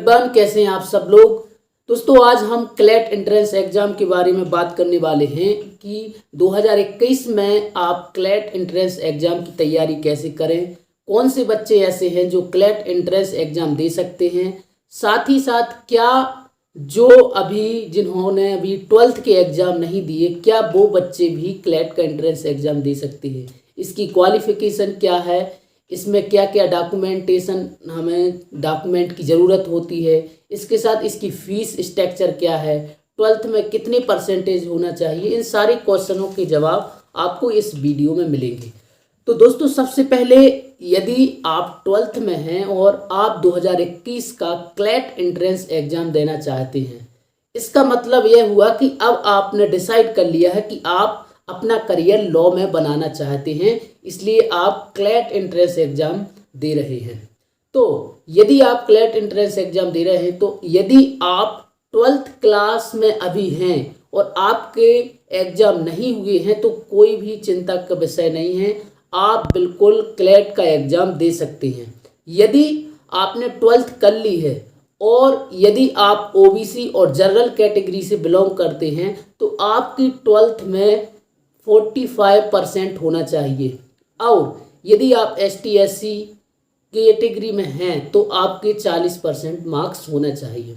Everyone, कैसे हैं आप सब लोग। दोस्तों, आज हम क्लैट एंट्रेंस एग्जाम के बारे में बात करने वाले हैं कि 2021 में आप क्लैट एंट्रेंस एग्जाम की तैयारी कैसे करें, कौन से बच्चे ऐसे हैं जो क्लैट एंट्रेंस एग्जाम दे सकते हैं, साथ ही साथ क्या जो जिन्होंने अभी 12th के एग्ज़ाम नहीं दिए, क्या वो बच्चे भी क्लैट का एंट्रेंस एग्ज़ाम दे सकते हैं, इसकी क्वालिफ़िकेशन क्या है, इसमें क्या क्या डॉक्यूमेंटेशन हमें डॉक्यूमेंट की ज़रूरत होती है, इसके साथ इसकी फ़ीस स्ट्रक्चर क्या है, 12th में कितने परसेंटेज होना चाहिए, इन सारे क्वेश्चनों के जवाब आपको इस वीडियो में मिलेंगे। तो दोस्तों, सबसे पहले यदि आप 12th में हैं और आप 2021 का क्लैट एंट्रेंस एग्ज़ाम देना चाहते हैं, इसका मतलब यह हुआ कि अब आपने डिसाइड कर लिया है कि आप अपना करियर लॉ में बनाना चाहते हैं, इसलिए आप क्लैट एंट्रेंस एग्ज़ाम दे रहे हैं। तो यदि आप क्लैट एंट्रेंस एग्ज़ाम दे रहे हैं, तो यदि आप 12th क्लास में अभी हैं और आपके एग्ज़ाम नहीं हुए हैं, तो कोई भी चिंता का विषय नहीं है, आप बिल्कुल क्लैट का एग्ज़ाम दे सकते हैं। यदि आपने 12th कर ली है और यदि आप ओबीसी और जनरल कैटेगरी से बिलोंग करते हैं, तो आपकी 12th में 45% होना चाहिए, और यदि आप एसटी एससी कैटेगरी में हैं तो आपके 40% मार्क्स होना चाहिए।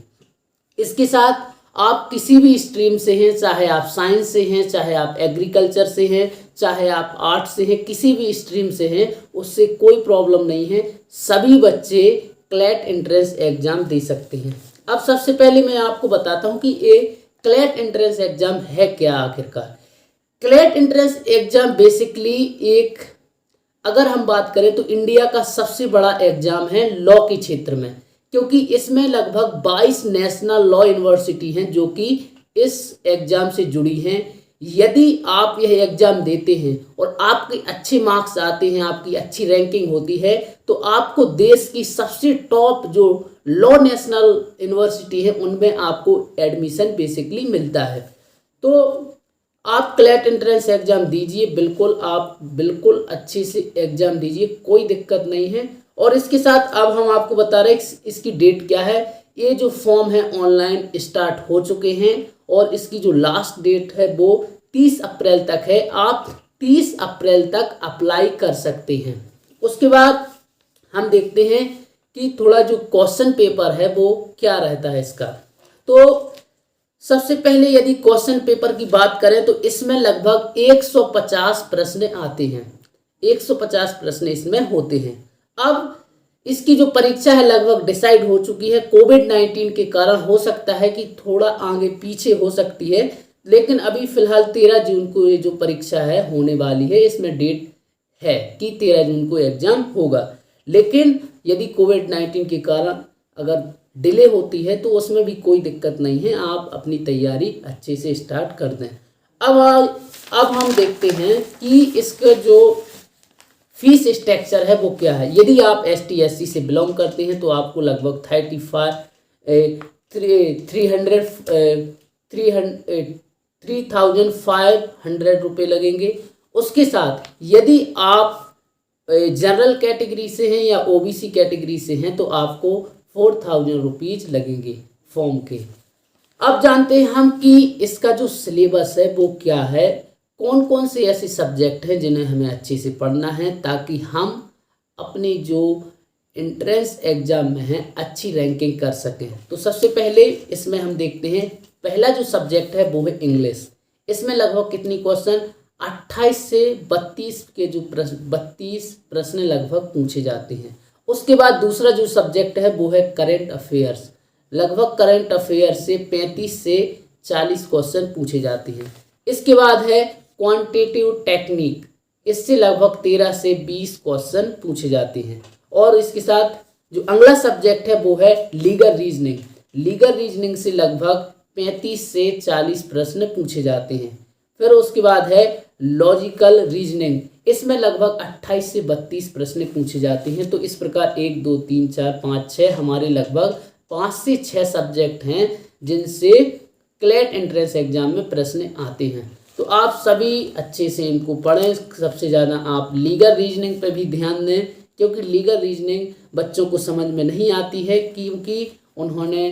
इसके साथ आप किसी भी स्ट्रीम से हैं, चाहे आप साइंस से हैं, चाहे आप एग्रीकल्चर से हैं, चाहे आप आर्ट से हैं, किसी भी स्ट्रीम से हैं, उससे कोई प्रॉब्लम नहीं है, सभी बच्चे क्लैट एंट्रेंस एग्ज़ाम दे सकते हैं। अब सबसे पहले मैं आपको बताता हूं कि ये क्लैट एंट्रेंस एग्ज़ाम है क्या आखिरकार। क्लैट एंट्रेंस एग्ज़ाम बेसिकली एक, अगर हम बात करें तो इंडिया का सबसे बड़ा एग्ज़ाम है लॉ के क्षेत्र में, क्योंकि इसमें लगभग 22 नेशनल लॉ यूनिवर्सिटी हैं जो कि इस एग्ज़ाम से जुड़ी हैं। यदि आप यह एग्ज़ाम देते हैं और आपके अच्छे मार्क्स आते हैं, आपकी अच्छी रैंकिंग होती है, तो आपको देश की सबसे टॉप जो लॉ नेशनल यूनिवर्सिटी है उनमें आपको एडमिशन बेसिकली मिलता है। तो आप क्लैट एंट्रेंस एग्ज़ाम दीजिए, बिल्कुल आप बिल्कुल अच्छे से एग्ज़ाम दीजिए, कोई दिक्कत नहीं है। और इसके साथ अब हम आपको बता रहे हैं इसकी डेट क्या है। ये जो फॉर्म है ऑनलाइन स्टार्ट हो चुके हैं और इसकी जो लास्ट डेट है वो 30 अप्रैल तक है। आप 30 अप्रैल तक अप्लाई कर सकते हैं। उसके बाद हम देखते हैं कि थोड़ा जो क्वेश्चन पेपर है वो क्या रहता है इसका। तो सबसे पहले यदि क्वेश्चन पेपर की बात करें तो इसमें लगभग 150 प्रश्न आते हैं, 150 प्रश्न इसमें होते हैं। अब इसकी जो परीक्षा है लगभग डिसाइड हो चुकी है। कोविड-19 के कारण हो सकता है कि थोड़ा आगे पीछे हो सकती है, लेकिन अभी फिलहाल 13 जून को ये जो परीक्षा है होने वाली है, इसमें डेट है कि 13 जून को एग्ज़ाम होगा। लेकिन यदि कोविड-19 के कारण अगर डिले होती है तो उसमें भी कोई दिक्कत नहीं है, आप अपनी तैयारी अच्छे से स्टार्ट कर दें। अब हम देखते हैं कि इसका जो फीस स्ट्रक्चर है वो क्या है। यदि आप एसटी एससी से बिलोंग करते हैं तो आपको लगभग 3,500 रुपये लगेंगे। उसके साथ यदि आप जनरल कैटेगरी से हैं या ओबीसी कैटेगरी से हैं तो आपको 4,000 रुपीज़ लगेंगे फॉर्म के। अब जानते हैं हम कि इसका जो सिलेबस है वो क्या है, कौन कौन से ऐसे सब्जेक्ट हैं जिन्हें हमें अच्छे से पढ़ना है ताकि हम अपने जो एंट्रेंस एग्ज़ाम में हैं अच्छी रैंकिंग कर सकें। तो सबसे पहले इसमें हम देखते हैं, पहला जो सब्जेक्ट है वो है इंग्लिश। इसमें लगभग कितनी क्वेश्चन 28 से 32 के जो 32 प्रश्न लगभग पूछे जाते हैं। उसके बाद दूसरा जो सब्जेक्ट है वो है करंट अफेयर्स। लगभग करंट अफेयर से 35 से 40 क्वेश्चन पूछे जाते हैं। इसके बाद है क्वांटिटेटिव टेक्निक, इससे लगभग 13 से 20 क्वेश्चन पूछे जाते हैं। और इसके साथ जो अगला सब्जेक्ट है वो है लीगल रीजनिंग। लीगल रीजनिंग से लगभग 35 से 40 प्रश्न पूछे जाते हैं। फिर उसके बाद है लॉजिकल रीजनिंग, इसमें लगभग 28 से 32 प्रश्न पूछे जाते हैं। तो इस प्रकार 1 2 3 4 5 6 हमारे लगभग 5 से 6 सब्जेक्ट हैं जिनसे क्लैट एंट्रेंस एग्जाम में प्रश्न आते हैं। तो आप सभी अच्छे से इनको पढ़ें। सबसे ज़्यादा आप लीगल रीजनिंग पर भी ध्यान दें, क्योंकि लीगल रीजनिंग बच्चों को समझ में नहीं आती है, क्योंकि उन्होंने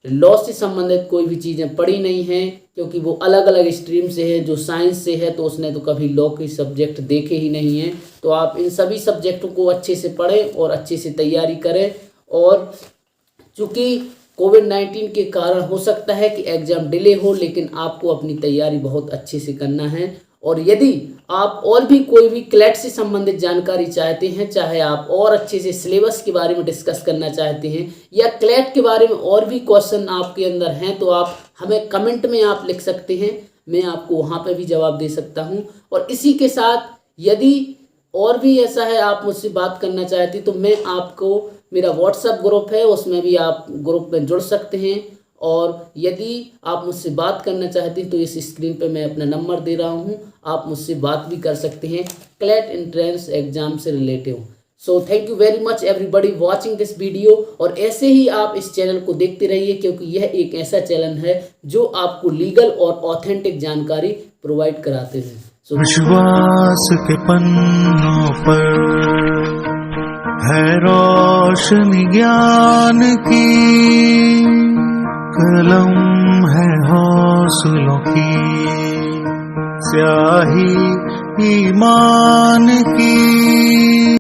लॉ से संबंधित कोई भी चीज़ें पढ़ी नहीं हैं, क्योंकि वो अलग अलग स्ट्रीम से है। जो साइंस से है तो उसने तो कभी लॉ के सब्जेक्ट देखे ही नहीं हैं। तो आप इन सभी सब्जेक्टों को अच्छे से पढ़ें और अच्छे से तैयारी करें। और चूँकि कोविड-19 के कारण हो सकता है कि एग्ज़ाम डिले हो, लेकिन आपको अपनी तैयारी बहुत अच्छे से करना है। और यदि आप और भी कोई भी क्लैट से संबंधित जानकारी चाहते हैं, चाहे आप और अच्छे से सिलेबस के बारे में डिस्कस करना चाहते हैं या क्लैट के बारे में और भी क्वेश्चन आपके अंदर हैं, तो आप हमें कमेंट में आप लिख सकते हैं। मैं आपको वहाँ पे भी जवाब दे सकता हूँ। और इसी के साथ यदि और भी ऐसा है आप मुझसे बात करना चाहते हैं, तो मैं आपको मेरा व्हाट्सएप ग्रुप है, उसमें भी आप ग्रुप में जुड़ सकते हैं। और यदि आप मुझसे बात करना चाहते हैं तो इस स्क्रीन पे मैं अपना नंबर दे रहा हूँ, आप मुझसे बात भी कर सकते हैं क्लैट एंट्रेंस एग्जाम से relative. So thank you very much everybody watching this video. और ऐसे ही आप इस चैनल को देखते रहिए, क्योंकि यह एक ऐसा चैनल है जो आपको लीगल और ऑथेंटिक जानकारी प्रोवाइड कराते हैं। विश्वास के पन्नों पर है रोशनी ज्ञान की, कलम है हौसलों की, स्याही ईमान की।